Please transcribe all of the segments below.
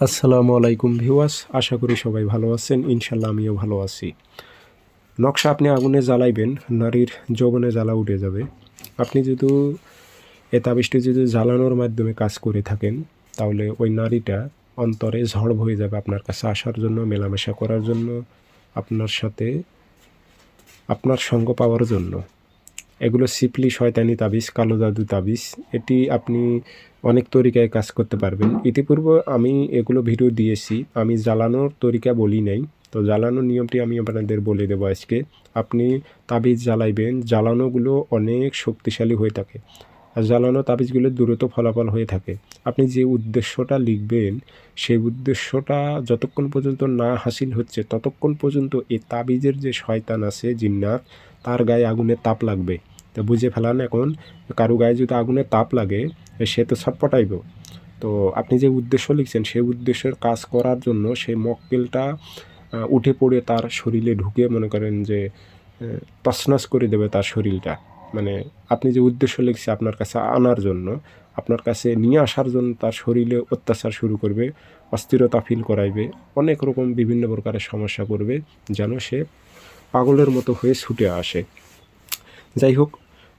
আসসালামু আলাইকুম ভিউয়ার্স, আশা করি সবাই ভালো আছেন। ইনশাল্লাহ আমিও ভালো আছি। নকশা আপনি আগুনে জ্বালাইবেন, নারীর যৌবনে জ্বালা উঠে যাবে। আপনি যদি এ তাবিজটি যদি জ্বালানোর মাধ্যমে কাজ করে থাকেন, তাহলে ওই নারীটা অন্তরে ঝড় বয়ে যাবে আপনার কাছে আসার জন্য, মেলামেশা করার জন্য, আপনার সাথে আপনার সঙ্গ পাওয়ার জন্য। এগুলো সিপলি শয়তানি তাবিজ, কালো জাদু তাবিজ। এটি আপনি অনেক তরিকায় কাজ করতে পারবেন। ইতিপূর্বে আমি এগুলো ভিডিও দিয়েছি, আমি জ্বালানোর তরিকা বলি নাই। তো জ্বালানোর নিয়মটি আমি আপনাদের বলে দেবো আজকে। আপনি তাবিজ জ্বালাইবেন, জ্বালানোগুলো অনেক শক্তিশালী হয়ে থাকে, আর জ্বালানো তাবিজগুলো দ্রুত ফলাফল হয়ে থাকে। আপনি যে উদ্দেশ্যটা লিখবেন, সেই উদ্দেশ্যটা যতক্ষণ পর্যন্ত না হাসিল হচ্ছে, ততক্ষণ পর্যন্ত এই তাবিজের যে শয়তান আছে, জিন্নাত, তার গায়ে আগুনের তাপ লাগবে। তো বুঝে ফেলান, এখন কারো গায়ে যদি আগুনের তাপ লাগে, সে তো ছটপটাইব। তো আপনি যে উদ্দেশ্য লিখছেন, সেই উদ্দেশ্যের কাজ করার জন্য সেই মক্কেলটা উঠে পড়ে তার শরীরে ঢুকে, মনে করেন যে তছনছ করে দেবে তার শরীরটা। মানে আপনি যে উদ্দেশ্য লিখছে আপনার কাছে আনার জন্য, আপনার কাছে নিয়ে আসার জন্য, তার শরীরে অত্যাচার শুরু করবে, অস্থিরতা ফিল করাইবে, অনেক রকম বিভিন্ন প্রকারের সমস্যা করবে, যেন সে পাগলের মতো হয়ে ছুটে আসে। যাই হোক,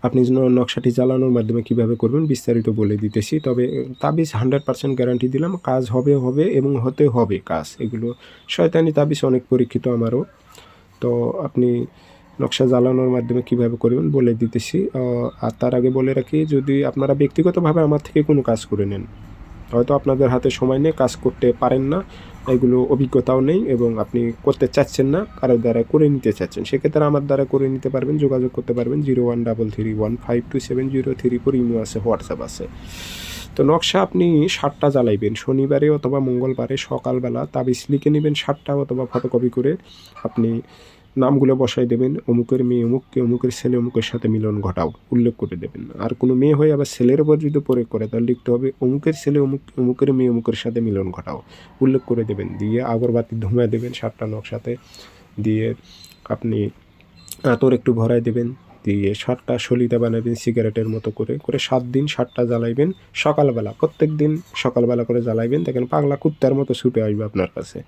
আপনি নকশাটি জ্বালানোর মাধ্যমে কিভাবে করবেন বিস্তারিত বলে দিতেছি। তবে তাবিজ 100% গ্যারান্টি দিলাম, কাজ হবে এবং হতে হবে কাজ। এগুলো শয়তানি তাবিজ, অনেক পরীক্ষিত আমারও। তো আপনি নকশা জ্বালানোর মাধ্যমে কিভাবে করবেন বলে দিতেছি। আর তার আগে বলে রাখি, যদি আপনারা ব্যক্তিগতভাবে আমার থেকে কোনো কাজ করে নেন, হয়তো আপনাদের হাতে সময় নেই, কাজ করতে পারেন না, এগুলো অভিজ্ঞতাও নেই, এবং আপনি করতে চাচ্ছেন না, কারোর দ্বারা করে নিতে চাচ্ছেন, সেক্ষেত্রে আমার দ্বারা করে নিতে পারবেন, যোগাযোগ করতে পারবেন। 0133152703 ইমো আছে, হোয়াটসঅ্যাপ আছে। তো নকশা আপনি 7টা জ্বালাইবেন, শনিবারে অথবা মঙ্গলবারে সকালবেলা। তাবিজ লিখে নেবেন 7টা, অথবা ফটোকপি করে আপনি নামগুলো বসাই দেবেন। অমুকের মেয়ে অমুককে, অমুকের ছেলে অমুকের সাথে মিলন ঘটাও, উল্লেখ করে দেবেন। আর কোনো মেয়ে হয়ে আবার ছেলের উপর যদি প্রয়োগ করে, তাহলে লিখতে হবে অমুকের ছেলে অমুকের মেয়ে অমুকের সাথে মিলন ঘটাও, উল্লেখ করে দেবেন। দিয়ে আগরবাতি ধুমা দেবেন 7টা নকশাতে। দিয়ে আপনি আতর একটু ভরাই দেবেন, দিয়ে 7টা সলিতা বানাবেন সিগারেটের মতো করে করে 7 দিন 7টা জ্বালাইবেন। সকালবেলা, প্রত্যেক দিন সকালবেলা করে জ্বালাইবেন, দেখেন পাগলা কুত্তার মতো ছুটে আসবে আপনার কাছে।